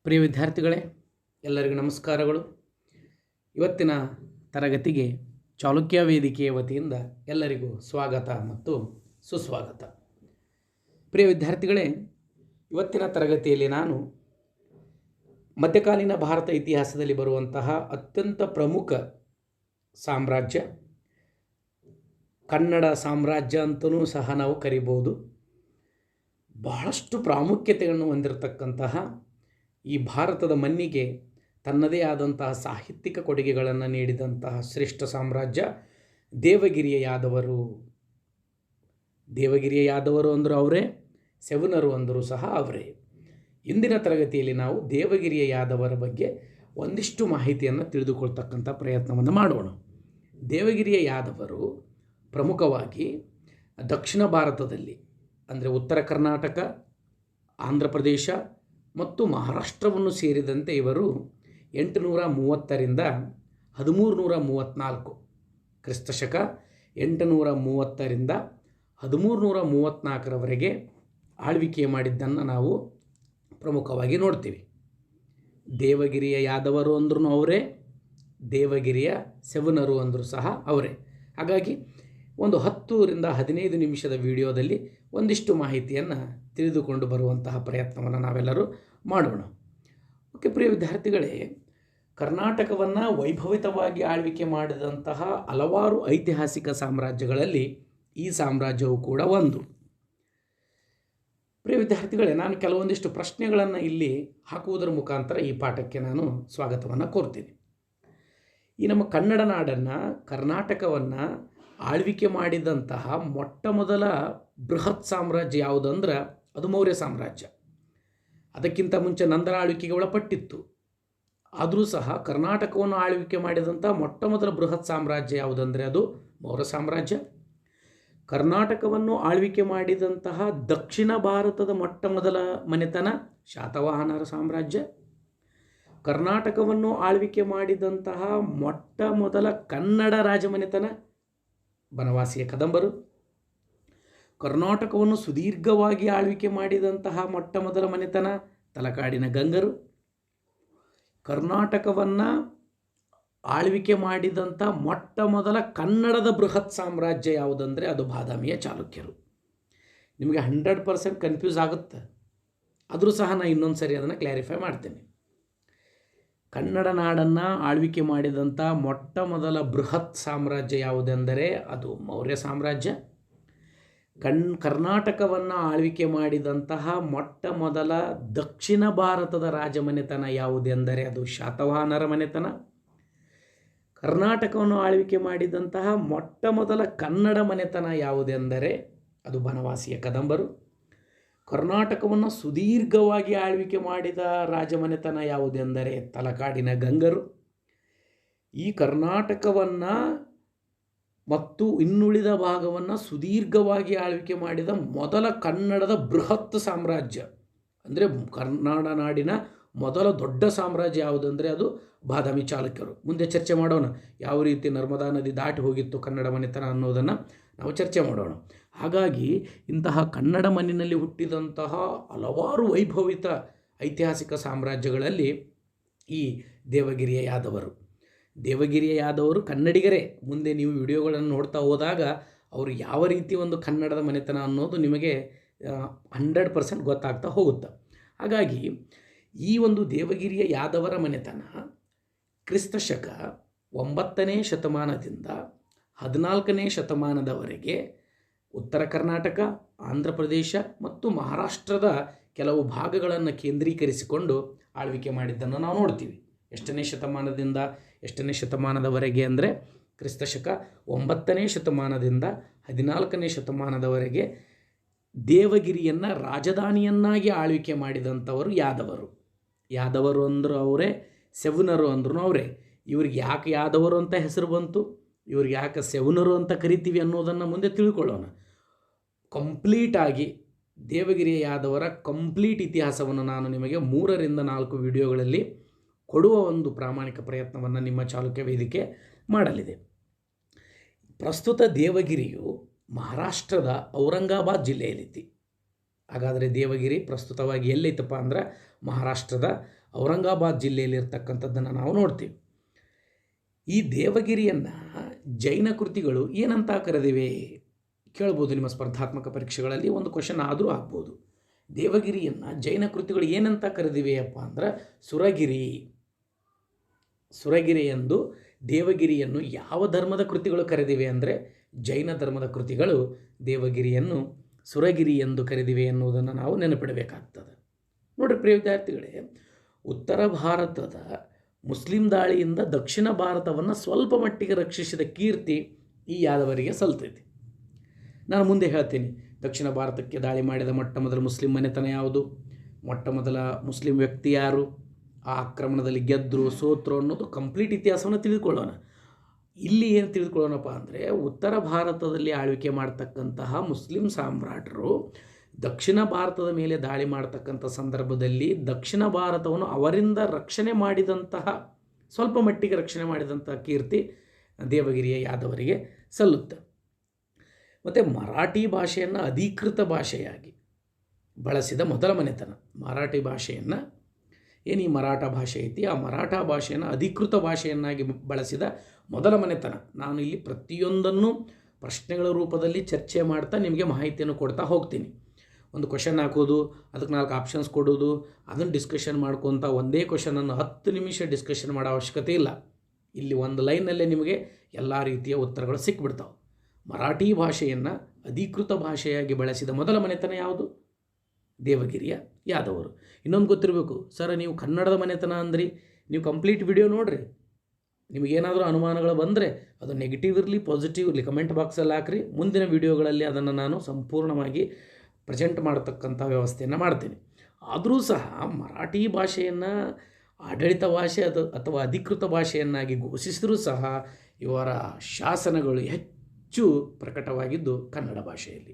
ಪ್ರಿಯ ವಿದ್ಯಾರ್ಥಿಗಳೇ, ಎಲ್ಲರಿಗೂ ನಮಸ್ಕಾರಗಳು. ಇವತ್ತಿನ ತರಗತಿಗೆ ಚಾಲುಕ್ಯ ವೇದಿಕೆಯ ವತಿಯಿಂದ ಎಲ್ಲರಿಗೂ ಸ್ವಾಗತ ಮತ್ತು ಸುಸ್ವಾಗತ. ಪ್ರಿಯ ವಿದ್ಯಾರ್ಥಿಗಳೇ, ಇವತ್ತಿನ ತರಗತಿಯಲ್ಲಿ ನಾನು ಮಧ್ಯಕಾಲೀನ ಭಾರತ ಇತಿಹಾಸದಲ್ಲಿ ಬರುವಂತಹ ಅತ್ಯಂತ ಪ್ರಮುಖ ಸಾಮ್ರಾಜ್ಯ, ಕನ್ನಡ ಸಾಮ್ರಾಜ್ಯ ಅಂತಲೂ ಸಹ ನಾವು ಕರಿಬೋದು, ಬಹಳಷ್ಟು ಪ್ರಾಮುಖ್ಯತೆಯನ್ನು ಹೊಂದಿರತಕ್ಕಂತಹ ಈ ಭಾರತದ ಮಣ್ಣಿಗೆ ತನ್ನದೇ ಆದಂತಹ ಸಾಹಿತ್ಯಿಕ ಕೊಡುಗೆಗಳನ್ನು ನೀಡಿದಂತಹ ಶ್ರೇಷ್ಠ ಸಾಮ್ರಾಜ್ಯ ದೇವಗಿರಿಯ ಯಾದವರು. ದೇವಗಿರಿಯ ಯಾದವರು ಅಂದರೂ ಅವರೇ, ಸೆವನರು ಅಂದರೂ ಸಹ ಅವರೇ. ಇಂದಿನ ತರಗತಿಯಲ್ಲಿ ನಾವು ದೇವಗಿರಿಯ ಯಾದವರ ಬಗ್ಗೆ ಒಂದಿಷ್ಟು ಮಾಹಿತಿಯನ್ನು ತಿಳಿದುಕೊಳ್ತಕ್ಕಂಥ ಪ್ರಯತ್ನವನ್ನು ಮಾಡೋಣ. ದೇವಗಿರಿಯ ಯಾದವರು ಪ್ರಮುಖವಾಗಿ ದಕ್ಷಿಣ ಭಾರತದಲ್ಲಿ ಅಂದರೆ ಉತ್ತರ ಕರ್ನಾಟಕ, ಆಂಧ್ರ ಪ್ರದೇಶ ಮತ್ತು ಮಹಾರಾಷ್ಟ್ರವನ್ನು ಸೇರಿದಂತೆ ಇವರು 830ರಿಂದ 1334 ಕ್ರಿಸ್ತಶಕ 830ರಿಂದ 1334ರವರೆಗೆ ಆಳ್ವಿಕೆ ಮಾಡಿದ್ದನ್ನು ನಾವು ಪ್ರಮುಖವಾಗಿ ನೋಡ್ತೀವಿ. ದೇವಗಿರಿಯ ಯಾದವರು ಅಂದ್ರೂ ಅವರೇ, ದೇವಗಿರಿಯ ಸೆವನರು ಅಂದರೂ ಸಹ ಅವರೇ. ಹಾಗಾಗಿ ಒಂದು 10ರಿಂದ 15 ನಿಮಿಷದ ವಿಡಿಯೋದಲ್ಲಿ ಒಂದಿಷ್ಟು ಮಾಹಿತಿಯನ್ನು ತಿಳಿದುಕೊಂಡು ಬರುವಂತಹ ಪ್ರಯತ್ನವನ್ನು ನಾವೆಲ್ಲರೂ ಮಾಡೋಣ. ಓಕೆ ಪ್ರಿಯ ವಿದ್ಯಾರ್ಥಿಗಳೇ, ಕರ್ನಾಟಕವನ್ನು ವೈಭವಿತವಾಗಿ ಆಳ್ವಿಕೆ ಮಾಡಿದಂತಹ ಹಲವಾರು ಐತಿಹಾಸಿಕ ಸಾಮ್ರಾಜ್ಯಗಳಲ್ಲಿ ಈ ಸಾಮ್ರಾಜ್ಯವು ಕೂಡ ಒಂದು. ಪ್ರಿಯ ವಿದ್ಯಾರ್ಥಿಗಳೇ, ನಾನು ಕೆಲವೊಂದಿಷ್ಟು ಪ್ರಶ್ನೆಗಳನ್ನು ಇಲ್ಲಿ ಹಾಕುವುದರ ಮುಖಾಂತರ ಈ ಪಾಠಕ್ಕೆ ನಾನು ಸ್ವಾಗತವನ್ನು ಕೋರ್ತೀನಿ. ಈ ನಮ್ಮ ಕನ್ನಡ ನಾಡನ್ನು, ಕರ್ನಾಟಕವನ್ನು ಆಳ್ವಿಕೆ ಮಾಡಿದಂತಹ ಮೊಟ್ಟ ಮೊದಲ ಬೃಹತ್ ಸಾಮ್ರಾಜ್ಯ ಯಾವುದಂದ್ರೆ ಅದು ಮೌರ್ಯ ಸಾಮ್ರಾಜ್ಯ. ಅದಕ್ಕಿಂತ ಮುಂಚೆ ನಂದರ ಆಳ್ವಿಕೆಗೆ ಒಳಪಟ್ಟಿತ್ತು. ಆದರೂ ಸಹ ಕರ್ನಾಟಕವನ್ನು ಆಳ್ವಿಕೆ ಮಾಡಿದಂಥ ಮೊಟ್ಟ ಮೊದಲ ಬೃಹತ್ ಸಾಮ್ರಾಜ್ಯ ಯಾವುದಂದರೆ ಅದು ಮೌರ್ಯ ಸಾಮ್ರಾಜ್ಯ. ಕರ್ನಾಟಕವನ್ನು ಆಳ್ವಿಕೆ ಮಾಡಿದಂತಹ ದಕ್ಷಿಣ ಭಾರತದ ಮೊಟ್ಟ ಮೊದಲ ಮನೆತನ ಶಾತವಾಹನರ ಸಾಮ್ರಾಜ್ಯ. ಕರ್ನಾಟಕವನ್ನು ಆಳ್ವಿಕೆ ಮಾಡಿದಂತಹ ಮೊಟ್ಟ ಮೊದಲ ಕನ್ನಡ ರಾಜಮನೆತನ ಬನವಾಸಿಯ ಕದಂಬರು. ಕರ್ನಾಟಕವನ್ನು ಸುದೀರ್ಘವಾಗಿ ಆಳ್ವಿಕೆ ಮಾಡಿದಂತಹ ಮೊಟ್ಟ ಮೊದಲ ಮನೆತನ ತಲಕಾಡಿನ ಗಂಗರು. ಕರ್ನಾಟಕವನ್ನು ಆಳ್ವಿಕೆ ಮಾಡಿದಂಥ ಮೊಟ್ಟ ಮೊದಲ ಕನ್ನಡದ ಬೃಹತ್ ಸಾಮ್ರಾಜ್ಯ ಯಾವುದಂದರೆ ಅದು ಬಾದಾಮಿಯ ಚಾಲುಕ್ಯರು. ನಿಮಗೆ 100% ಕನ್ಫ್ಯೂಸ್ ಆಗುತ್ತೆ, ಆದರೂ ಸಹ ನಾನು ಇನ್ನೊಂದು ಸರಿ ಅದನ್ನು ಕ್ಲಾರಿಫೈ ಮಾಡ್ತೇನೆ. ಕನ್ನಡ ನಾಡನ್ನು ಆಳ್ವಿಕೆ ಮಾಡಿದಂಥ ಮೊಟ್ಟ ಮೊದಲ ಬೃಹತ್ ಸಾಮ್ರಾಜ್ಯ ಯಾವುದೆಂದರೆ ಅದು ಮೌರ್ಯ ಸಾಮ್ರಾಜ್ಯ. ಕರ್ನಾಟಕವನ್ನು ಆಳ್ವಿಕೆ ಮಾಡಿದಂತಹ ಮೊಟ್ಟ ಮೊದಲ ದಕ್ಷಿಣ ಭಾರತದ ರಾಜಮನೆತನ ಯಾವುದೆಂದರೆ ಅದು ಶಾತವಾಹನರ ಮನೆತನ. ಕರ್ನಾಟಕವನ್ನು ಆಳ್ವಿಕೆ ಮಾಡಿದಂತಹ ಮೊಟ್ಟ ಮೊದಲ ಕನ್ನಡ ಮನೆತನ ಯಾವುದೆಂದರೆ ಅದು ಬನವಾಸಿಯ ಕದಂಬರು. ಕರ್ನಾಟಕವನ್ನು ಸುದೀರ್ಘವಾಗಿ ಆಳ್ವಿಕೆ ಮಾಡಿದ ರಾಜಮನೆತನ ಯಾವುದೆಂದರೆ ತಲಕಾಡಿನ ಗಂಗರು. ಈ ಕರ್ನಾಟಕವನ್ನು ಮತ್ತು ಇನ್ನುಳಿದ ಭಾಗವನ್ನು ಸುದೀರ್ಘವಾಗಿ ಆಳ್ವಿಕೆ ಮಾಡಿದ ಮೊದಲ ಕನ್ನಡದ ಬೃಹತ್ ಸಾಮ್ರಾಜ್ಯ ಅಂದರೆ ಕನ್ನಡ ನಾಡಿನ ಮೊದಲ ದೊಡ್ಡ ಸಾಮ್ರಾಜ್ಯ ಯಾವುದಂದರೆ ಅದು ಬಾದಾಮಿ ಚಾಲುಕ್ಯರು. ಮುಂದೆ ಚರ್ಚೆ ಮಾಡೋಣ, ಯಾವ ರೀತಿ ನರ್ಮದಾ ನದಿ ದಾಟಿ ಹೋಗಿತ್ತು ಕನ್ನಡ ಮನೆತನ ಅನ್ನೋದನ್ನು ನಾವು ಚರ್ಚೆ ಮಾಡೋಣ. ಹಾಗಾಗಿ ಇಂತಹ ಕನ್ನಡ ಮಣ್ಣಿನಲ್ಲಿ ಹುಟ್ಟಿದಂತಹ ಹಲವಾರು ವೈಭವಿತ ಐತಿಹಾಸಿಕ ಸಾಮ್ರಾಜ್ಯಗಳಲ್ಲಿ ಈ ದೇವಗಿರಿಯ ಯಾದವರು. ದೇವಗಿರಿಯ ಯಾದವರು ಕನ್ನಡಿಗರೇ. ಮುಂದೆ ನೀವು ವಿಡಿಯೋಗಳನ್ನು ನೋಡ್ತಾ ಹೋದಾಗ ಅವರು ಯಾವ ರೀತಿ ಒಂದು ಕನ್ನಡದ ಮನೆತನ ಅನ್ನೋದು ನಿಮಗೆ 100% ಗೊತ್ತಾಗ್ತಾ ಹೋಗುತ್ತೆ. ಹಾಗಾಗಿ ಈ ಒಂದು ದೇವಗಿರಿಯ ಯಾದವರ ಮನೆತನ ಕ್ರಿಸ್ತಶಕ 9ನೇ ಶತಮಾನದಿಂದ 14ನೇ ಶತಮಾನದವರೆಗೆ ಉತ್ತರ ಕರ್ನಾಟಕ, ಆಂಧ್ರ ಪ್ರದೇಶ ಮತ್ತು ಮಹಾರಾಷ್ಟ್ರದ ಕೆಲವು ಭಾಗಗಳನ್ನು ಕೇಂದ್ರೀಕರಿಸಿಕೊಂಡು ಆಳ್ವಿಕೆ ಮಾಡಿದ್ದನ್ನು ನಾವು ನೋಡ್ತೀವಿ. ಎಷ್ಟನೇ ಶತಮಾನದಿಂದ ಎಷ್ಟನೇ ಶತಮಾನದವರೆಗೆ ಅಂದರೆ ಕ್ರಿಸ್ತಶಕ 9ನೇ ಶತಮಾನದಿಂದ 14ನೇ ಶತಮಾನದವರೆಗೆ ದೇವಗಿರಿಯನ್ನು ರಾಜಧಾನಿಯನ್ನಾಗಿ ಆಳ್ವಿಕೆ ಮಾಡಿದಂಥವರು ಯಾದವರು. ಯಾದವರು ಅಂದರೂ ಅವರೇ, ಸೆವನರು ಅಂದ್ರೂ ಅವರೇ. ಇವ್ರಿಗೆ ಯಾಕೆ ಯಾದವರು ಅಂತ ಹೆಸರು ಬಂತು, ಇವ್ರಿಗೆ ಯಾಕೆ ಸೆವನರು ಅಂತ ಕರಿತೀವಿ ಅನ್ನೋದನ್ನು ಮುಂದೆ ತಿಳ್ಕೊಳ್ಳೋಣ. ಕಂಪ್ಲೀಟಾಗಿ ದೇವಗಿರಿಯ ಯಾದವರ ಕಂಪ್ಲೀಟ್ ಇತಿಹಾಸವನ್ನು ನಾನು ನಿಮಗೆ 3ರಿಂದ 4 ವಿಡಿಯೋಗಳಲ್ಲಿ ಕೊಡುವ ಒಂದು ಪ್ರಾಮಾಣಿಕ ಪ್ರಯತ್ನವನ್ನು ನಿಮ್ಮ ಚಾಲುಕ್ಯ ವೇದಿಕೆ ಮಾಡಲಿದೆ. ಪ್ರಸ್ತುತ ದೇವಗಿರಿಯು ಮಹಾರಾಷ್ಟ್ರದ ಔರಂಗಾಬಾದ್ ಜಿಲ್ಲೆಯಲ್ಲಿತ್ತು. ಹಾಗಾದರೆ ದೇವಗಿರಿ ಪ್ರಸ್ತುತವಾಗಿ ಎಲ್ಲೈತಪ್ಪ ಅಂದ್ರೆ ಮಹಾರಾಷ್ಟ್ರದ ಔರಂಗಾಬಾದ್ ಜಿಲ್ಲೆಯಲ್ಲಿರ್ತಕ್ಕಂಥದ್ದನ್ನು ನಾವು ನೋಡ್ತೀವಿ. ಈ ದೇವಗಿರಿಯನ್ನು ಜೈನ ಕೃತಿಗಳು ಏನಂತ ಕರೆದಿವೆ ಕೇಳ್ಬೋದು. ನಿಮ್ಮ ಸ್ಪರ್ಧಾತ್ಮಕ ಪರೀಕ್ಷೆಗಳಲ್ಲಿ ಒಂದು ಕ್ವಶನ್ ಆದರೂ ಆಗ್ಬೋದು. ದೇವಗಿರಿಯನ್ನು ಜೈನ ಕೃತಿಗಳು ಏನಂತ ಕರೆದಿವೆಯಪ್ಪ ಅಂದ್ರೆ ಸುರಗಿರಿ ಎಂದು ದೇವಗಿರಿಯನ್ನು ಯಾವ ಧರ್ಮದ ಕೃತಿಗಳು ಕರೆದಿವೆ ಅಂದರೆ ಜೈನ ಧರ್ಮದ ಕೃತಿಗಳು ದೇವಗಿರಿಯನ್ನು ಸುರಗಿರಿ ಎಂದು ಕರೆದಿವೆ ಎನ್ನುವುದನ್ನು ನಾವು ನೆನಪಿಡಬೇಕಾಗ್ತದೆ. ನೋಡಿರಿ ಪ್ರಿಯ ವಿದ್ಯಾರ್ಥಿಗಳೇ, ಉತ್ತರ ಭಾರತದ ಮುಸ್ಲಿಂ ದಾಳಿಯಿಂದ ದಕ್ಷಿಣ ಭಾರತವನ್ನು ಸ್ವಲ್ಪ ಮಟ್ಟಿಗೆ ರಕ್ಷಿಸಿದ ಕೀರ್ತಿ ಈ ಯಾದವರಿಗೆ ಸಲ್ತೈತಿ. ನಾನು ಮುಂದೆ ಹೇಳ್ತೀನಿ. ದಕ್ಷಿಣ ಭಾರತಕ್ಕೆ ದಾಳಿ ಮಾಡಿದ ಮೊಟ್ಟ ಮೊದಲ ಮುಸ್ಲಿಂ ಮನೆತನ ಯಾವುದು, ಮೊಟ್ಟ ಮೊದಲ ಮುಸ್ಲಿಂ ವ್ಯಕ್ತಿ ಯಾರು, ಆ ಆಕ್ರಮಣದಲ್ಲಿ ಗೆದ್ದರು ಸೋತರು ಅನ್ನೋದು ಕಂಪ್ಲೀಟ್ ಇತಿಹಾಸವನ್ನು ತಿಳಿದುಕೊಳ್ಳೋಣ. ಇಲ್ಲಿ ಏನು ತಿಳಿದುಕೊಳ್ಳೋಣಪ್ಪ ಅಂದರೆ, ಉತ್ತರ ಭಾರತದಲ್ಲಿ ಆಳ್ವಿಕೆ ಮಾಡ್ತಕ್ಕಂತಹ ಮುಸ್ಲಿಂ ಸಾಮ್ರಾಟರು ದಕ್ಷಿಣ ಭಾರತದ ಮೇಲೆ ದಾಳಿ ಮಾಡ್ತಕ್ಕಂಥ ಸಂದರ್ಭದಲ್ಲಿ ದಕ್ಷಿಣ ಭಾರತವನ್ನು ಅವರಿಂದ ರಕ್ಷಣೆ ಮಾಡಿದಂತಹ, ಸ್ವಲ್ಪ ಮಟ್ಟಿಗೆ ರಕ್ಷಣೆ ಮಾಡಿದಂತಹ ಕೀರ್ತಿ ದೇವಗಿರಿಯ ಯಾದವರಿಗೆ ಸಲ್ಲುತ್ತೆ. ಮತ್ತು ಮರಾಠಿ ಭಾಷೆಯನ್ನು ಅಧಿಕೃತ ಭಾಷೆಯಾಗಿ ಬಳಸಿದ ಮೊದಲ ಮನೆತನ, ಮರಾಠಿ ಭಾಷೆಯನ್ನು ಏನು ಈ ಮರಾಠ ಭಾಷೆ ಐತಿ, ಆ ಮರಾಠ ಭಾಷೆಯನ್ನು ಅಧಿಕೃತ ಭಾಷೆಯನ್ನಾಗಿ ಬಳಸಿದ ಮೊದಲ ಮನೆತನ. ನಾನು ಇಲ್ಲಿ ಪ್ರತಿಯೊಂದನ್ನು ಪ್ರಶ್ನೆಗಳ ರೂಪದಲ್ಲಿ ಚರ್ಚೆ ಮಾಡ್ತಾ ನಿಮಗೆ ಮಾಹಿತಿಯನ್ನು ಕೊಡ್ತಾ ಹೋಗ್ತೀನಿ. ಒಂದು ಕ್ವಶನ್ ಹಾಕೋದು, ಅದಕ್ಕೆ 4 ಆಪ್ಷನ್ಸ್ ಕೊಡೋದು, ಅದನ್ನು ಡಿಸ್ಕಷನ್ ಮಾಡ್ಕೊತ ಒಂದೇ ಕ್ವಶನನ್ನು 10 ನಿಮಿಷ ಡಿಸ್ಕಷನ್ ಮಾಡೋ ಅವಶ್ಯಕತೆ ಇಲ್ಲ. ಇಲ್ಲಿ ಒಂದು ಲೈನಲ್ಲೇ ನಿಮಗೆ ಎಲ್ಲ ರೀತಿಯ ಉತ್ತರಗಳು ಸಿಕ್ಬಿಡ್ತಾವೆ. ಮರಾಠಿ ಭಾಷೆಯನ್ನು ಅಧಿಕೃತ ಭಾಷೆಯಾಗಿ ಬಳಸಿದ ಮೊದಲ ಮನೆತನ ಯಾವುದು? ದೇವಗಿರಿಯ ಯಾದವರು. ಇನ್ನೊಂದು ಗೊತ್ತಿರಬೇಕು, ಸರ್ ನೀವು ಕನ್ನಡದ ಮನೆತನ ಅಂದ್ರಿ, ನೀವು ಕಂಪ್ಲೀಟ್ ವಿಡಿಯೋ ನೋಡಿರಿ. ನಿಮಗೇನಾದರೂ ಅನುಮಾನಗಳು ಬಂದರೆ ಅದು ನೆಗೆಟಿವ್ ಇರಲಿ ಪಾಸಿಟಿವ್ ಇರಲಿ ಕಮೆಂಟ್ ಬಾಕ್ಸಲ್ಲಿ ಹಾಕ್ರಿ. ಮುಂದಿನ ವಿಡಿಯೋಗಳಲ್ಲಿ ಅದನ್ನು ನಾನು ಸಂಪೂರ್ಣವಾಗಿ ಪ್ರೆಸೆಂಟ್ ಮಾಡತಕ್ಕಂಥ ವ್ಯವಸ್ಥೆಯನ್ನು ಮಾಡ್ತೀನಿ. ಆದರೂ ಸಹ ಮರಾಠಿ ಭಾಷೆಯನ್ನು ಆಡಳಿತ ಭಾಷೆ ಅಥವಾ ಅಧಿಕೃತ ಭಾಷೆಯನ್ನಾಗಿ ಘೋಷಿಸಿದರೂ ಸಹ ಇವರ ಶಾಸನಗಳು ಹೆಚ್ಚು ಪ್ರಕಟವಾಗಿದ್ದು ಕನ್ನಡ ಭಾಷೆಯಲ್ಲಿ.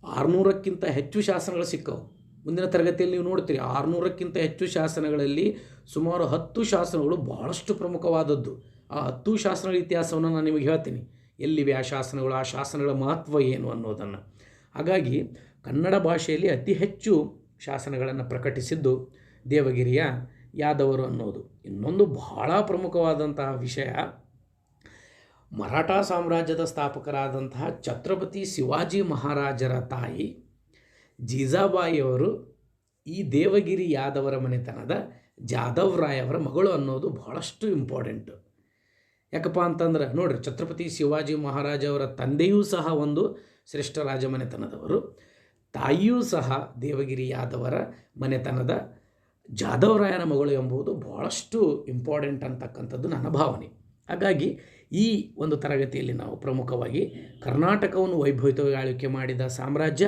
600ಕ್ಕಿಂತ ಹೆಚ್ಚು ಶಾಸನಗಳು ಸಿಕ್ಕವು. ಮುಂದಿನ ತರಗತಿಯಲ್ಲಿ ನೀವು ನೋಡ್ತೀರಿ, 600ಕ್ಕಿಂತ ಹೆಚ್ಚು ಶಾಸನಗಳಲ್ಲಿ ಸುಮಾರು 10 ಶಾಸನಗಳು ಬಹಳಷ್ಟು ಪ್ರಮುಖವಾದದ್ದು. ಆ 10 ಶಾಸನಗಳ ಇತಿಹಾಸವನ್ನು ನಾನು ನಿಮಗೆ ಹೇಳ್ತೀನಿ, ಎಲ್ಲಿವೆ ಆ ಶಾಸನಗಳು, ಆ ಶಾಸನಗಳ ಮಹತ್ವ ಏನು ಅನ್ನೋದನ್ನು. ಹಾಗಾಗಿ ಕನ್ನಡ ಭಾಷೆಯಲ್ಲಿ ಅತಿ ಹೆಚ್ಚು ಶಾಸನಗಳನ್ನು ಪ್ರಕಟಿಸಿದ್ದು ದೇವಗಿರಿಯ ಯಾದವರು ಅನ್ನೋದು. ಇನ್ನೊಂದು ಬಹಳ ಪ್ರಮುಖವಾದಂತಹ ವಿಷಯ, ಮರಾಠ ಸಾಮ್ರಾಜ್ಯದ ಸ್ಥಾಪಕರಾದಂತಹ ಛತ್ರಪತಿ ಶಿವಾಜಿ ಮಹಾರಾಜರ ತಾಯಿ ಜೀಜಾಬಾಯಿಯವರು ಈ ದೇವಗಿರಿ ಯಾದವರ ಮನೆತನದ ಜಾಧವ್ ರಾಯ್ ಅವರ ಮಗಳು ಅನ್ನೋದು ಬಹಳಷ್ಟು ಇಂಪಾರ್ಟೆಂಟು. ಯಾಕಪ್ಪ ಅಂತಂದ್ರೆ ನೋಡಿರಿ, ಛತ್ರಪತಿ ಶಿವಾಜಿ ಮಹಾರಾಜ ಅವರ ತಂದೆಯೂ ಸಹ ಒಂದು ಶ್ರೇಷ್ಠ ರಾಜ ಮನೆತನದವರು, ತಾಯಿಯೂ ಸಹ ದೇವಗಿರಿ ಯಾದವರ ಮನೆತನದ ಜಾಧವ್ ರಾಯನ ಮಗಳು ಎಂಬುದು ಬಹಳಷ್ಟು ಇಂಪಾರ್ಟೆಂಟ್ ಅಂತಕ್ಕಂಥದ್ದು ನನ್ನ ಭಾವನೆ. ಹಾಗಾಗಿ ಈ ಒಂದು ತರಗತಿಯಲ್ಲಿ ನಾವು ಪ್ರಮುಖವಾಗಿ ಕರ್ನಾಟಕವನ್ನು ವೈಭವಿತವಾಗಿ ಆಳ್ವಿಕೆ ಮಾಡಿದ ಸಾಮ್ರಾಜ್ಯ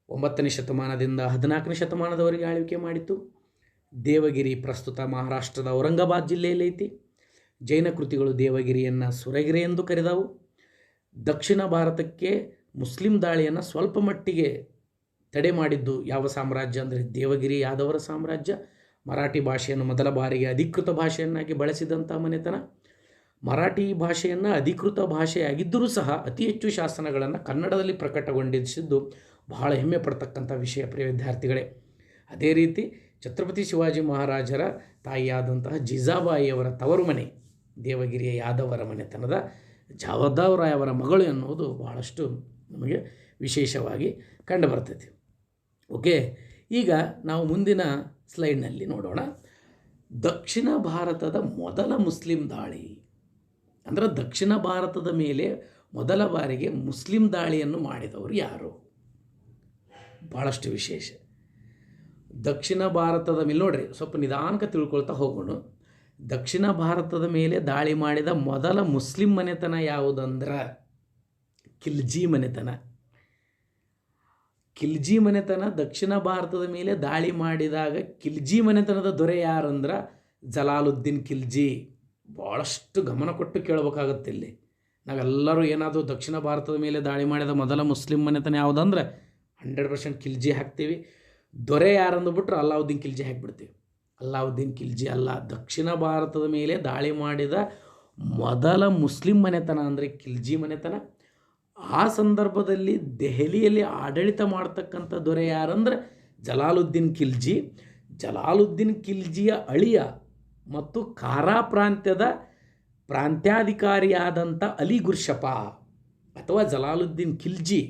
9ನೇ ಶತಮಾನದಿಂದ 14ನೇ ಶತಮಾನದವರೆಗೆ ಆಳ್ವಿಕೆ ಮಾಡಿತು. ದೇವಗಿರಿ ಪ್ರಸ್ತುತ ಮಹಾರಾಷ್ಟ್ರದ ಔರಂಗಾಬಾದ್ ಜಿಲ್ಲೆಯಲ್ಲಿ ಐತಿ. ಜೈನ ಕೃತಿಗಳು ದೇವಗಿರಿಯನ್ನು ಸುರಗಿರಿ ಎಂದು ಕರೆದವು. ದಕ್ಷಿಣ ಭಾರತಕ್ಕೆ ಮುಸ್ಲಿಂ ದಾಳಿಯನ್ನು ಸ್ವಲ್ಪ ಮಟ್ಟಿಗೆ ತಡೆ ಮಾಡಿದ್ದು ಯಾವ ಸಾಮ್ರಾಜ್ಯ ಅಂದರೆ ದೇವಗಿರಿ ಯಾದವರ ಸಾಮ್ರಾಜ್ಯ. ಮರಾಠಿ ಭಾಷೆಯನ್ನು ಮೊದಲ ಬಾರಿಗೆ ಅಧಿಕೃತ ಭಾಷೆಯನ್ನಾಗಿ ಬಳಸಿದಂಥ ಮನೆತನ. ಮರಾಠಿ ಭಾಷೆಯನ್ನು ಅಧಿಕೃತ ಭಾಷೆಯಾಗಿದ್ದರೂ ಸಹ ಅತಿ ಹೆಚ್ಚು ಶಾಸನಗಳನ್ನು ಕನ್ನಡದಲ್ಲಿ ಪ್ರಕಟಗೊಂಡಿಸಿದ್ದು ಬಹಳ ಹೆಮ್ಮೆ ಪಡ್ತಕ್ಕಂಥ ವಿಷಯ ಪ್ರಿಯ ವಿದ್ಯಾರ್ಥಿಗಳೇ. ಅದೇ ರೀತಿ ಛತ್ರಪತಿ ಶಿವಾಜಿ ಮಹಾರಾಜರ ತಾಯಿಯಾದಂತಹ ಜೀಜಾಬಾಯಿಯವರ ತವರು ಮನೆ ದೇವಗಿರಿಯ ಯಾದವರ ಮನೆತನದ ಜಾಧವ್ ರಾಯ್ ಅವರ ಮಗಳು ಎನ್ನುವುದು ಬಹಳಷ್ಟು ನಮಗೆ ವಿಶೇಷವಾಗಿ ಕಂಡುಬರ್ತೈತಿ. ಓಕೆ, ಈಗ ನಾವು ಮುಂದಿನ ಸ್ಲೈಡ್ನಲ್ಲಿ ನೋಡೋಣ. ದಕ್ಷಿಣ ಭಾರತದ ಮೊದಲ ಮುಸ್ಲಿಂ ದಾಳಿ ಅಂದರೆ ದಕ್ಷಿಣ ಭಾರತದ ಮೇಲೆ ಮೊದಲ ಬಾರಿಗೆ ಮುಸ್ಲಿಂ ದಾಳಿಯನ್ನು ಮಾಡಿದವರು ಯಾರು? ಭಾಳಷ್ಟು ವಿಶೇಷ. ದಕ್ಷಿಣ ಭಾರತದ ಮೇಲೆ ನೋಡ್ರಿ, ಸ್ವಲ್ಪ ನಿಧಾನಕ್ಕೆ ತಿಳ್ಕೊಳ್ತಾ ಹೋಗೋಣ. ದಕ್ಷಿಣ ಭಾರತದ ಮೇಲೆ ದಾಳಿ ಮಾಡಿದ ಮೊದಲ ಮುಸ್ಲಿಂ ಮನೆತನ ಯಾವುದಂದ್ರೆ ಖಿಲ್ಜಿ ಮನೆತನ. ಖಿಲ್ಜಿ ಮನೆತನ ದಕ್ಷಿಣ ಭಾರತದ ಮೇಲೆ ದಾಳಿ ಮಾಡಿದಾಗ ಖಿಲ್ಜಿ ಮನೆತನದ ದೊರೆ ಯಾರಂದ್ರೆ ಜಲಾಲುದ್ದೀನ್ ಖಿಲ್ಜಿ. ಭಾಳಷ್ಟು ಗಮನ ಕೊಟ್ಟು ಕೇಳಬೇಕಾಗತ್ತೆ. ಇಲ್ಲಿ ನಾವೆಲ್ಲರೂ ಏನಾದರೂ ದಕ್ಷಿಣ ಭಾರತದ ಮೇಲೆ ದಾಳಿ ಮಾಡಿದ ಮೊದಲ ಮುಸ್ಲಿಂ ಮನೆತನ ಯಾವುದಂದ್ರೆ 100% ಖಿಲ್ಜಿ ಹಾಕ್ತೀವಿ. ದೊರೆ ಯಾರಂದುಬಿಟ್ರೆ ಅಲ್ಲಾವುದ್ದೀನ್ ಖಿಲ್ಜಿ ಹಾಕಿಬಿಡ್ತೀವಿ. ಅಲ್ಲಾವುದ್ದೀನ್ ಖಿಲ್ಜಿ ಅಲ್ಲ, ದಕ್ಷಿಣ ಭಾರತದ ಮೇಲೆ ದಾಳಿ ಮಾಡಿದ ಮೊದಲ ಮುಸ್ಲಿಂ ಮನೆತನ ಅಂದರೆ ಖಿಲ್ಜಿ ಮನೆತನ. ಆ ಸಂದರ್ಭದಲ್ಲಿ ದೆಹಲಿಯಲ್ಲಿ ಆಡಳಿತ ಮಾಡ್ತಕ್ಕಂಥ ದೊರೆ ಯಾರಂದ್ರೆ ಜಲಾಲುದ್ದೀನ್ ಖಿಲ್ಜಿ. ಜಲಾಲುದ್ದೀನ್ ಖಿಲ್ಜಿಯ ಅಳಿಯ ಮತ್ತು ಕಾರಾ ಪ್ರಾಂತ್ಯದ ಪ್ರಾಂತ್ಯಾಧಿಕಾರಿಯಾದಂಥ ಅಲಿ ಗುರ್ಷಪ ಅಥವಾ ಜಲಾಲುದ್ದೀನ್ ಖಿಲ್ಜಿ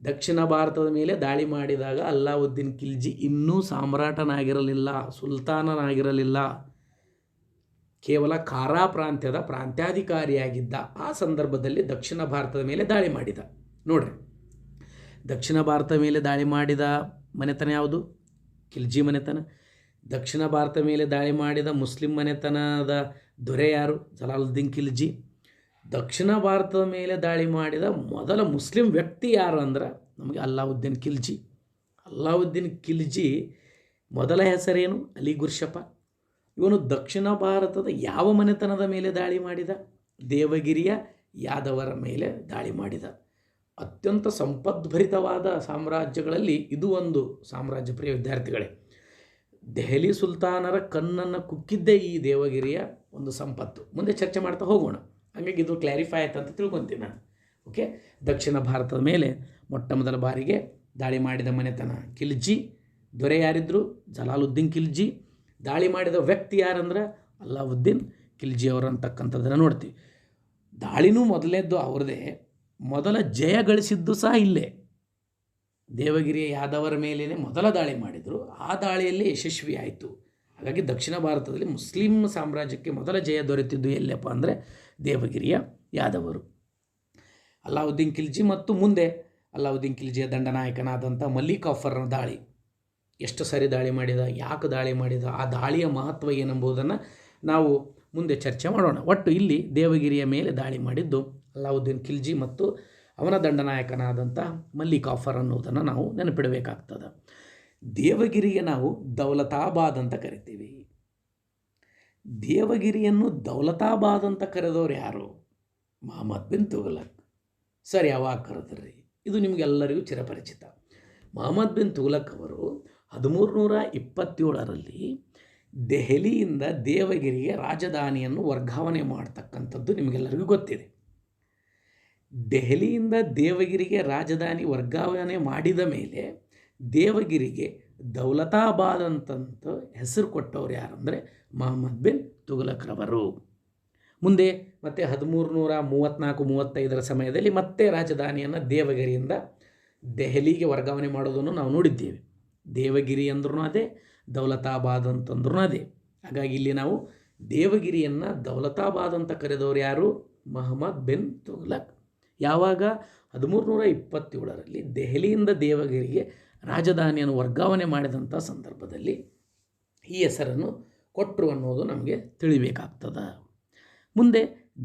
ದಕ್ಷಿಣ ಭಾರತದ ಮೇಲೆ ದಾಳಿ ಮಾಡಿದಾಗ ಅಲ್ಲಾವುದ್ದೀನ್ ಖಿಲ್ಜಿ ಇನ್ನೂ ಸಾಮ್ರಾಟನಾಗಿರಲಿಲ್ಲ, ಸುಲ್ತಾನನಾಗಿರಲಿಲ್ಲ, ಕೇವಲ ಕಾರಾ ಪ್ರಾಂತ್ಯದ ಪ್ರಾಂತ್ಯಾಧಿಕಾರಿಯಾಗಿದ್ದ. ಆ ಸಂದರ್ಭದಲ್ಲಿ ದಕ್ಷಿಣ ಭಾರತದ ಮೇಲೆ ದಾಳಿ ಮಾಡಿದ. ನೋಡ್ರಿ, ದಕ್ಷಿಣ ಭಾರತದ ಮೇಲೆ ದಾಳಿ ಮಾಡಿದ ಮನೆತನ ಯಾವುದು? ಖಿಲ್ಜಿ ಮನೆತನ. ದಕ್ಷಿಣ ಭಾರತ ಮೇಲೆ ದಾಳಿ ಮಾಡಿದ ಮುಸ್ಲಿಂ ಮನೆತನದ ದೊರೆ ಯಾರು? ಜಲಾಲುದ್ದೀನ್ ಖಿಲ್ಜಿ. ದಕ್ಷಿಣ ಭಾರತದ ಮೇಲೆ ದಾಳಿ ಮಾಡಿದ ಮೊದಲ ಮುಸ್ಲಿಂ ವ್ಯಕ್ತಿ ಯಾರು ಅಂದ್ರೆ ನಮಗೆ ಅಲ್ಲಾವುದ್ದೀನ್ ಖಿಲ್ಜಿ. ಅಲ್ಲಾವುದ್ದೀನ್ ಖಿಲ್ಜಿ ಮೊದಲ ಹೆಸರೇನು? ಅಲಿ ಗುರ್ಷಪ. ಇವನು ದಕ್ಷಿಣ ಭಾರತದ ಯಾವ ಮನೆತನದ ಮೇಲೆ ದಾಳಿ ಮಾಡಿದ? ದೇವಗಿರಿಯ ಯಾದವರ ಮೇಲೆ ದಾಳಿ ಮಾಡಿದ. ಅತ್ಯಂತ ಸಂಪದ್ಭರಿತವಾದ ಸಾಮ್ರಾಜ್ಯಗಳಲ್ಲಿ ಇದು ಒಂದು ಸಾಮ್ರಾಜ್ಯ. ಪ್ರಿಯ ವಿದ್ಯಾರ್ಥಿಗಳೇ, ದೆಹಲಿ ಸುಲ್ತಾನರ ಕಣ್ಣನ್ನು ಕುಕ್ಕಿದ್ದೇ ಈ ದೇವಗಿರಿಯ ಒಂದು ಸಂಪತ್ತು. ಮುಂದೆ ಚರ್ಚೆ ಮಾಡ್ತಾ ಹೋಗೋಣ. ಹಾಗಾಗಿ ಇದು ಕ್ಲಾರಿಫೈ ಆಯ್ತು ಅಂತ ತಿಳ್ಕೊತೀನಿ ನಾನು. ಓಕೆ, ದಕ್ಷಿಣ ಭಾರತದ ಮೇಲೆ ಮೊಟ್ಟ ಮೊದಲ ಬಾರಿಗೆ ದಾಳಿ ಮಾಡಿದ ಮನೆತನ ಖಿಲ್ಜಿ. ದೊರೆ ಯಾರಿದ್ರು? ಜಲಾಲುದ್ದೀನ್ ಖಿಲ್ಜಿ. ದಾಳಿ ಮಾಡಿದ ವ್ಯಕ್ತಿ ಯಾರಂದ್ರೆ ಅಲ್ಲಾವುದ್ದೀನ್ ಖಿಲ್ಜಿ ಅವರು ಅಂತಕ್ಕಂಥದ್ದನ್ನು ನೋಡ್ತೀವಿ. ದಾಳಿನೂ ಮೊದಲೇದ್ದು ಅವ್ರದ್ದೇ. ಮೊದಲ ಜಯ ಗಳಿಸಿದ್ದು ಸಹ ಇಲ್ಲೇ ದೇವಗಿರಿಯ ಯಾದವರ ಮೇಲೇ ಮೊದಲ ದಾಳಿ ಮಾಡಿದರು. ಆ ದಾಳಿಯಲ್ಲಿ ಯಶಸ್ವಿ ಆಯಿತು. ಹಾಗಾಗಿ ದಕ್ಷಿಣ ಭಾರತದಲ್ಲಿ ಮುಸ್ಲಿಂ ಸಾಮ್ರಾಜ್ಯಕ್ಕೆ ಮೊದಲ ಜಯ ದೊರೆತಿದ್ದು ಎಲ್ಲಪ್ಪ ಅಂದರೆ ದೇವಗಿರಿಯ ಯಾದವರು. ಅಲ್ಲಾವುದ್ದೀನ್ ಖಿಲ್ಜಿ ಮತ್ತು ಮುಂದೆ ಅಲ್ಲಾವುದ್ದೀನ್ ಖಿಲ್ಜಿಯ ದಂಡನಾಯಕನಾದಂಥ ಮಲ್ಲಿಕ್ ಕಾಫರ್ನ ದಾಳಿ. ಎಷ್ಟು ಸರಿ ದಾಳಿ ಮಾಡಿದ, ಯಾಕೆ ದಾಳಿ ಮಾಡಿದ, ಆ ದಾಳಿಯ ಮಹತ್ವ ಏನೆಂಬುದನ್ನು ನಾವು ಮುಂದೆ ಚರ್ಚೆ ಮಾಡೋಣ. ಒಟ್ಟು ಇಲ್ಲಿ ದೇವಗಿರಿಯ ಮೇಲೆ ದಾಳಿ ಮಾಡಿದ್ದು ಅಲ್ಲಾವುದ್ದೀನ್ ಖಿಲ್ಜಿ ಮತ್ತು ಅವನ ದಂಡನಾಯಕನಾದಂಥ ಮಲ್ಲಿಕ್ ಕಾಫರ್ ಅನ್ನೋದನ್ನು ನಾವು ನೆನಪಿಡಬೇಕಾಗ್ತದೆ. ದೇವಗಿರಿಗೆ ನಾವು ದೌಲತಾಬಾದ್ ಅಂತ ಕರಿತೀವಿ. ದೇವಗಿರಿಯನ್ನು ದೌಲತಾಬಾದ್ ಅಂತ ಕರೆದವರು ಯಾರು? ಮಹಮ್ಮದ್ ಬಿನ್ ತುಘಲಕ್. ಸರ್, ಯಾವಾಗ ಕರೆದ್ರಿ? ಇದು ನಿಮಗೆಲ್ಲರಿಗೂ ಚಿರಪರಿಚಿತ. ಮಹಮ್ಮದ್ ಬಿನ್ ತುಘಲಕ್ ಅವರು 1327ರಲ್ಲಿ ದೆಹಲಿಯಿಂದ ದೇವಗಿರಿಗೆ ರಾಜಧಾನಿಯನ್ನು ವರ್ಗಾವಣೆ ಮಾಡ್ತಕ್ಕಂಥದ್ದು ನಿಮಗೆಲ್ಲರಿಗೂ ಗೊತ್ತಿದೆ. ದೆಹಲಿಯಿಂದ ದೇವಗಿರಿಗೆ ರಾಜಧಾನಿ ವರ್ಗಾವಣೆ ಮಾಡಿದ ಮೇಲೆ ದೇವಗಿರಿಗೆ ದೌಲತಾಬಾದ್ ಅಂತಂತ ಹೆಸರು ಕೊಟ್ಟವರು ಯಾರಂದರೆ ಮಹಮ್ಮದ್ ಬಿನ್ ತುಘಲಕ್ರವರು. ಮುಂದೆ ಮತ್ತೆ 1334-35 ಸಮಯದಲ್ಲಿ ಮತ್ತೆ ರಾಜಧಾನಿಯನ್ನು ದೇವಗಿರಿಯಿಂದ ದೆಹಲಿಗೆ ವರ್ಗಾವಣೆ ಮಾಡೋದನ್ನು ನಾವು ನೋಡಿದ್ದೇವೆ. ದೇವಗಿರಿ ಅಂದ್ರೂ ಅದೇ, ದೌಲತಾಬಾದ್ ಅಂತಂದ್ರೂ ಅದೇ. ಹಾಗಾಗಿ ಇಲ್ಲಿ ನಾವು ದೇವಗಿರಿಯನ್ನು ದೌಲತಾಬಾದ್ ಅಂತ ಕರೆದವರು ಯಾರು? ಮಹಮ್ಮದ್ ಬಿನ್ ತುಘಲಕ್. ಯಾವಾಗ? 1327ರಲ್ಲಿ ದೆಹಲಿಯಿಂದ ದೇವಗಿರಿಗೆ ರಾಜಧಾನಿಯನ್ನು ವರ್ಗಾವಣೆ ಮಾಡಿದಂಥ ಸಂದರ್ಭದಲ್ಲಿ ಈ ಹೆಸರನ್ನು ಕೊಟ್ಟರು ಅನ್ನೋದು ನಮಗೆ ತಿಳಿಬೇಕಾಗ್ತದೆ. ಮುಂದೆ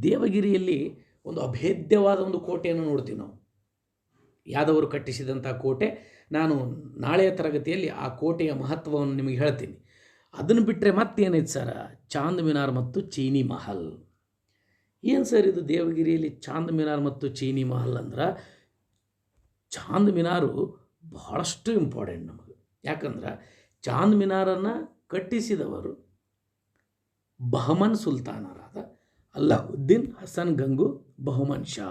ದೇವಗಿರಿಯಲ್ಲಿ ಒಂದು ಅಭೇದ್ಯವಾದ ಒಂದು ಕೋಟೆಯನ್ನು ನೋಡ್ತೀವಿ ನಾವು. ಯಾದವರು ಕಟ್ಟಿಸಿದಂಥ ಕೋಟೆ. ನಾನು ನಾಳೆಯ ತರಗತಿಯಲ್ಲಿ ಆ ಕೋಟೆಯ ಮಹತ್ವವನ್ನು ನಿಮಗೆ ಹೇಳ್ತೀನಿ. ಅದನ್ನು ಬಿಟ್ಟರೆ ಮತ್ತೇನೈತೆ ಸರ? ಚಾಂದ್ ಮಿನಾರ್ ಮತ್ತು ಚೀನಿ ಮಹಲ್. ಏನು ಸರ್ ಇದು ದೇವಗಿರಿಯಲ್ಲಿ ಚಾಂದ್ ಮಿನಾರ್ ಮತ್ತು ಚೀನಿ ಮಹಲ್ ಅಂದ್ರೆ? ಚಾಂದ್ ಮಿನಾರು ಬಹಳಷ್ಟು ಇಂಪಾರ್ಟೆಂಟ್ ನಮಗೆ. ಯಾಕಂದ್ರೆ ಚಾಂದ್ ಮಿನಾರನ್ನು ಕಟ್ಟಿಸಿದವರು ಬಹಮನ್ ಸುಲ್ತಾನರಾದ ಅಲ್ಲಾವುದ್ದೀನ್ ಹಸನ್ ಗಂಗು ಬಹುಮನ್ ಶಾ.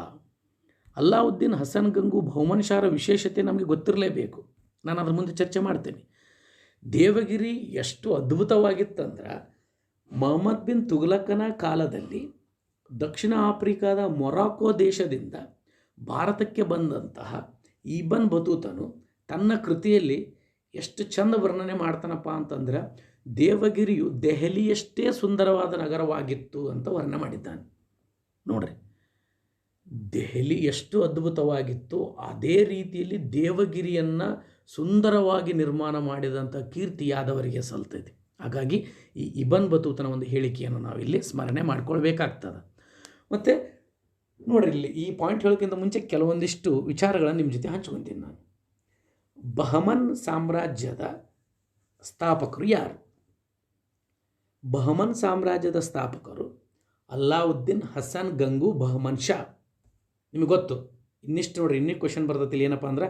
ಅಲ್ಲಾವುದ್ದೀನ್ ಹಸನ್ ಗಂಗು ಬಹುಮನ್ ಶಾರ ವಿಶೇಷತೆ ನಮಗೆ ಗೊತ್ತಿರಲೇಬೇಕು. ನಾನು ಅದ್ರ ಮುಂದೆ ಚರ್ಚೆ ಮಾಡ್ತೇನೆ. ದೇವಗಿರಿ ಎಷ್ಟು ಅದ್ಭುತವಾಗಿತ್ತಂದ್ರೆ ಮೊಹಮ್ಮದ್ ಬಿನ್ ತುಘಲಕನ ಕಾಲದಲ್ಲಿ ದಕ್ಷಿಣ ಆಫ್ರಿಕಾದ ಮೊರಾಕೋ ದೇಶದಿಂದ ಭಾರತಕ್ಕೆ ಬಂದಂತಹ ಇಬನ್ ಬತೂತನು ತನ್ನ ಕೃತಿಯಲ್ಲಿ ಎಷ್ಟು ಚಂದ ವರ್ಣನೆ ಮಾಡ್ತಾನಪ್ಪ ಅಂತಂದ್ರೆ ದೇವಗಿರಿಯು ದೆಹಲಿಯಷ್ಟೇ ಸುಂದರವಾದ ನಗರವಾಗಿತ್ತು ಅಂತ ವರ್ಣನೆ ಮಾಡಿದ್ದಾನೆ. ನೋಡ್ರಿ, ದೆಹಲಿ ಎಷ್ಟು ಅದ್ಭುತವಾಗಿತ್ತು ಅದೇ ರೀತಿಯಲ್ಲಿ ದೇವಗಿರಿಯನ್ನು ಸುಂದರವಾಗಿ ನಿರ್ಮಾಣ ಮಾಡಿದಂಥ ಕೀರ್ತಿ ಯಾದವರಿಗೆ ಸಲ್ತೈತಿ. ಹಾಗಾಗಿ ಈ ಇಬನ್ ಬತೂತನ ಒಂದು ಹೇಳಿಕೆಯನ್ನು ನಾವಿಲ್ಲಿ ಸ್ಮರಣೆ ಮಾಡ್ಕೊಳ್ಬೇಕಾಗ್ತದೆ. ಮತ್ತು ನೋಡ್ರಿ, ಇಲ್ಲಿ ಈ ಪಾಯಿಂಟ್ ಹೇಳೋಕ್ಕಿಂತ ಮುಂಚೆ ಕೆಲವೊಂದಿಷ್ಟು ವಿಚಾರಗಳನ್ನು ನಿಮ್ಮ ಜೊತೆ ಹಂಚ್ಕೊತೀನಿ ನಾನು. ಬಹಮನ್ ಸಾಮ್ರಾಜ್ಯದ ಸ್ಥಾಪಕರು ಯಾರು? ಬಹಮನ್ ಸಾಮ್ರಾಜ್ಯದ ಸ್ಥಾಪಕರು ಅಲ್ಲಾವುದ್ದೀನ್ ಹಸನ್ ಗಂಗು ಬಹುಮನ್ ಶಾ. ನಿಮಗೆ ಗೊತ್ತು. ಇನ್ನಿಷ್ಟು ನೋಡ್ರಿ, ಇನ್ನಿಷ್ಟು ಕ್ವಶನ್ ಬರ್ತೈತಿಲ್ಲ. ಏನಪ್ಪ ಅಂದ್ರೆ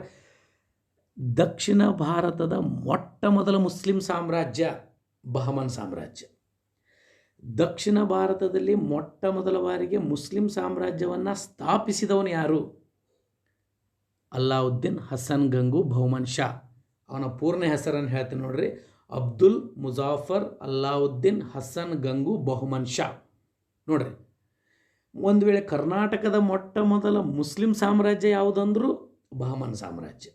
ದಕ್ಷಿಣ ಭಾರತದ ಮೊಟ್ಟ ಮೊದಲ ಮುಸ್ಲಿಂ ಸಾಮ್ರಾಜ್ಯ ಬಹಮನ್ ಸಾಮ್ರಾಜ್ಯ. ದಕ್ಷಿಣ ಭಾರತದಲ್ಲಿ ಮೊಟ್ಟ ಮೊದಲ ಬಾರಿಗೆ ಮುಸ್ಲಿಂ ಸಾಮ್ರಾಜ್ಯವನ್ನು ಸ್ಥಾಪಿಸಿದವನು ಯಾರು? ಅಲ್ಲಾವುದ್ದೀನ್ ಹಸನ್ ಗಂಗು ಬಹುಮನ್ ಶಾ. ಅವನ ಪೂರ್ಣ ಹೆಸರನ್ನು ಹೇಳ್ತೀನಿ ನೋಡ್ರಿ. ಅಬ್ದುಲ್ ಮುಜಾಫರ್ ಅಲ್ಲಾವುದ್ದೀನ್ ಹಸನ್ ಗಂಗು ಬಹುಮನ್ ಶಾ. ನೋಡ್ರಿ, ಒಂದು ವೇಳೆ ಕರ್ನಾಟಕದ ಮೊಟ್ಟ ಮೊದಲ ಮುಸ್ಲಿಂ ಸಾಮ್ರಾಜ್ಯ ಯಾವುದಂದ್ರೂ ಬಹಮನ್ ಸಾಮ್ರಾಜ್ಯ.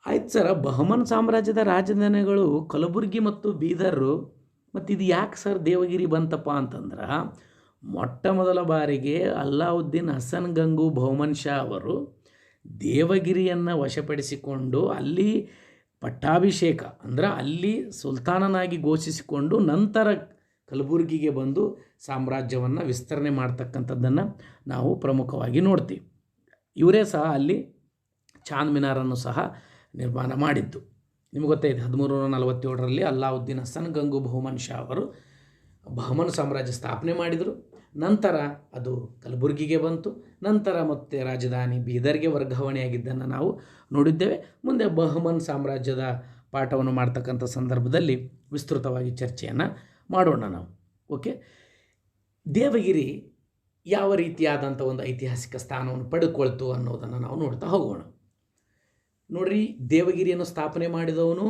ಆಯ್ತು ಸರ್, ಬಹಮನ್ ಸಾಮ್ರಾಜ್ಯದ ರಾಜಧಾನಿಗಳು ಕಲಬುರಗಿ ಮತ್ತು ಬೀದರು, ಮತ್ತು ಇದು ಯಾಕೆ ಸರ್ ದೇವಗಿರಿ ಬಂತಪ್ಪ ಅಂತಂದ್ರೆ, ಮೊಟ್ಟ ಮೊದಲ ಬಾರಿಗೆ ಅಲ್ಲಾವುದ್ದೀನ್ ಹಸನ್ ಗಂಗು ಬಹುಮನ್ ಶಾ ಅವರು ದೇವಗಿರಿಯನ್ನು ವಶಪಡಿಸಿಕೊಂಡು ಅಲ್ಲಿ ಪಟ್ಟಾಭಿಷೇಕ ಅಂದ್ರೆ ಅಲ್ಲಿ ಸುಲ್ತಾನನಾಗಿ ಘೋಷಿಸಿಕೊಂಡು ನಂತರ ಕಲಬುರಗಿಗೆ ಬಂದು ಸಾಮ್ರಾಜ್ಯವನ್ನು ವಿಸ್ತರಣೆ ಮಾಡ್ತಕ್ಕಂಥದ್ದನ್ನು ನಾವು ಪ್ರಮುಖವಾಗಿ ನೋಡ್ತೀವಿ. ಇವರೇ ಸಹ ಅಲ್ಲಿ ಚಾಂದ್ ಮಿನಾರನ್ನು ಸಹ ನಿರ್ಮಾಣ ಮಾಡಿದ್ದು. ನಿಮ್ಗೆ ಗೊತ್ತೈತೆ, 1347ರಲ್ಲಿ ಅಲ್ಲಾವುದ್ದೀನ್ ಹಸನ್ ಗಂಗು ಬಹುಮನ್ ಶಾ ಅವರು ಬಹಮನ್ ಸಾಮ್ರಾಜ್ಯ ಸ್ಥಾಪನೆ ಮಾಡಿದರು. ನಂತರ ಅದು ಕಲಬುರಗಿಗೆ ಬಂತು. ನಂತರ ಮತ್ತೆ ರಾಜಧಾನಿ ಬೀದರ್ಗೆ ವರ್ಗಾವಣೆಯಾಗಿದ್ದನ್ನು ನಾವು ನೋಡಿದ್ದೇವೆ. ಮುಂದೆ ಬಹಮನ್ ಸಾಮ್ರಾಜ್ಯದ ಪಾಠವನ್ನು ಮಾಡ್ತಕ್ಕಂಥ ಸಂದರ್ಭದಲ್ಲಿ ವಿಸ್ತೃತವಾಗಿ ಚರ್ಚೆಯನ್ನು ಮಾಡೋಣ ನಾವು. ಓಕೆ, ದೇವಗಿರಿ ಯಾವ ರೀತಿಯಾದಂಥ ಒಂದು ಐತಿಹಾಸಿಕ ಸ್ಥಾನವನ್ನು ಪಡೆದುಕೊಳ್ತು ಅನ್ನೋದನ್ನು ನಾವು ನೋಡ್ತಾ ಹೋಗೋಣ. ನೋಡ್ರಿ, ದೇವಗಿರಿಯನ್ನು ಸ್ಥಾಪನೆ ಮಾಡಿದವನು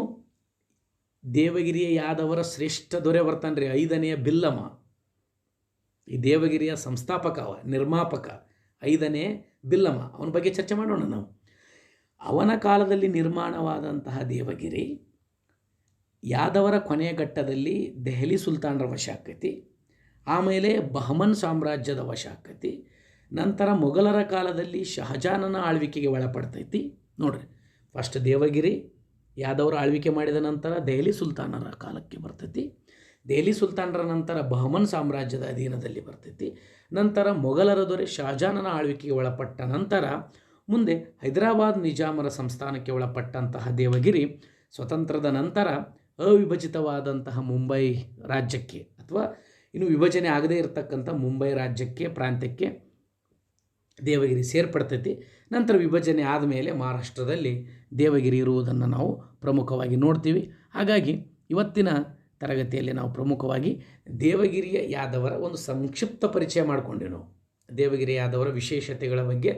ದೇವಗಿರಿಯ ಯಾದವರ ಶ್ರೇಷ್ಠ ದೊರೆ ಬರ್ತಾನೆ ರೀ, 5ನೇ ಬಿಲ್ಲಮ. ಈ ದೇವಗಿರಿಯ ಸಂಸ್ಥಾಪಕ, ನಿರ್ಮಾಪಕ 5ನೇ ಬಿಲ್ಲಮ. ಅವನ ಬಗ್ಗೆ ಚರ್ಚೆ ಮಾಡೋಣ ನಾವು. ಅವನ ಕಾಲದಲ್ಲಿ ನಿರ್ಮಾಣವಾದಂತಹ ದೇವಗಿರಿ ಯಾದವರ ಕೊನೆಯ ಘಟ್ಟದಲ್ಲಿ ದೆಹಲಿ ಸುಲ್ತಾನರ ವಶ ಆಕೈತಿ. ಆಮೇಲೆ ಬಹಮನ್ ಸಾಮ್ರಾಜ್ಯದ ವಶ ಆಕೈತಿ. ನಂತರ ಮೊಘಲರ ಕಾಲದಲ್ಲಿ ಶಹಜಾನನ ಆಳ್ವಿಕೆಗೆ ಒಳಪಡ್ತೈತಿ. ನೋಡ್ರಿ, ಫಸ್ಟ್ ದೇವಗಿರಿ ಯಾದವರ ಆಳ್ವಿಕೆ ಮಾಡಿದ ನಂತರ ದೆಹಲಿ ಸುಲ್ತಾನರ ಕಾಲಕ್ಕೆ ಬರ್ತೈತಿ. ದೆಹಲಿ ಸುಲ್ತಾನರ ನಂತರ ಬಹಮನ್ ಸಾಮ್ರಾಜ್ಯದ ಅಧೀನದಲ್ಲಿ ಬರ್ತೈತಿ. ನಂತರ ಮೊಘಲರ ದೊರೆ ಶಹಜಾನನ ಆಳ್ವಿಕೆಗೆ ಒಳಪಟ್ಟ ನಂತರ ಮುಂದೆ ಹೈದರಾಬಾದ್ ನಿಜಾಮರ ಸಂಸ್ಥಾನಕ್ಕೆ ಒಳಪಟ್ಟಂತಹ ದೇವಗಿರಿ ಸ್ವತಂತ್ರದ ನಂತರ ಅವಿಭಜಿತವಾದಂತಹ ಮುಂಬೈ ರಾಜ್ಯಕ್ಕೆ, ಅಥವಾ ಇನ್ನು ವಿಭಜನೆ ಆಗದೇ ಇರತಕ್ಕಂಥ ಮುಂಬೈ ರಾಜ್ಯಕ್ಕೆ, ಪ್ರಾಂತ್ಯಕ್ಕೆ ದೇವಗಿರಿ ಸೇರ್ಪಡ್ತೈತಿ. ನಂತರ ವಿಭಜನೆ ಆದಮೇಲೆ ಮಹಾರಾಷ್ಟ್ರದಲ್ಲಿ ದೇವಗಿರಿ ಇರುವುದನ್ನು ನಾವು ಪ್ರಮುಖವಾಗಿ ನೋಡ್ತೀವಿ. ಹಾಗಾಗಿ ಇವತ್ತಿನ ತರಗತಿಯಲ್ಲಿ ನಾವು ಪ್ರಮುಖವಾಗಿ ದೇವಗಿರಿಯ ಯಾದವರ ಒಂದು ಸಂಕ್ಷಿಪ್ತ ಪರಿಚಯ ಮಾಡಿಕೊಂಡೆವು. ನಾವು ದೇವಗಿರಿ ಯಾದವರ ವಿಶೇಷತೆಗಳ ಬಗ್ಗೆ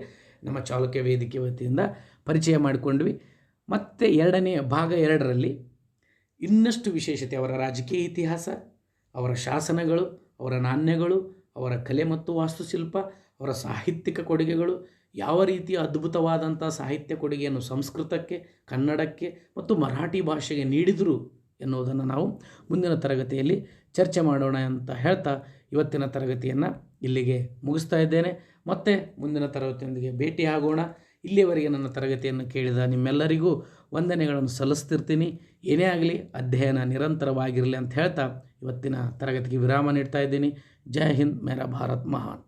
ನಮ್ಮ ಚಾಲುಕ್ಯ ವೇದಿಕೆ ವತಿಯಿಂದ ಪರಿಚಯ ಮಾಡಿಕೊಂಡ್ವಿ. ಮತ್ತು ಭಾಗ 2ರಲ್ಲಿ ಇನ್ನಷ್ಟು ವಿಶೇಷತೆ, ಅವರ ರಾಜಕೀಯ ಇತಿಹಾಸ, ಅವರ ಶಾಸನಗಳು, ಅವರ ನಾಣ್ಯಗಳು, ಅವರ ಕಲೆ ಮತ್ತು ವಾಸ್ತುಶಿಲ್ಪ, ಅವರ ಸಾಹಿತ್ಯಿಕ ಕೊಡುಗೆಗಳು, ಯಾವ ರೀತಿಯ ಅದ್ಭುತವಾದಂಥ ಸಾಹಿತ್ಯ ಕೊಡುಗೆಯನ್ನು ಸಂಸ್ಕೃತಕ್ಕೆ, ಕನ್ನಡಕ್ಕೆ ಮತ್ತು ಮರಾಠಿ ಭಾಷೆಗೆ ನೀಡಿದರು ಎನ್ನುವುದನ್ನು ನಾವು ಮುಂದಿನ ತರಗತಿಯಲ್ಲಿ ಚರ್ಚೆ ಮಾಡೋಣ ಅಂತ ಹೇಳ್ತಾ ಇವತ್ತಿನ ತರಗತಿಯನ್ನು ಇಲ್ಲಿಗೆ ಮುಗಿಸ್ತಾ ಇದ್ದೇನೆ. ಮತ್ತೆ ಮುಂದಿನ ತರಗತಿಯೊಂದಿಗೆ ಭೇಟಿಯಾಗೋಣ. ಇಲ್ಲಿಯವರೆಗೆ ನನ್ನ ತರಗತಿಯನ್ನು ಕೇಳಿದ ನಿಮ್ಮೆಲ್ಲರಿಗೂ ವಂದನೆಗಳನ್ನು ಸಲ್ಲಿಸ್ತಿರ್ತೀನಿ. ಏನೇ ಆಗಲಿ ಅಧ್ಯಯನ ನಿರಂತರವಾಗಿರಲಿ ಅಂತ ಹೇಳ್ತಾ ಇವತ್ತಿನ ತರಗತಿಗೆ ವಿರಾಮ ನೀಡ್ತಾ ಇದ್ದೀನಿ. ಜೈ ಹಿಂದ್, ಮೇರಾ ಭಾರತ್ ಮಹಾನ್.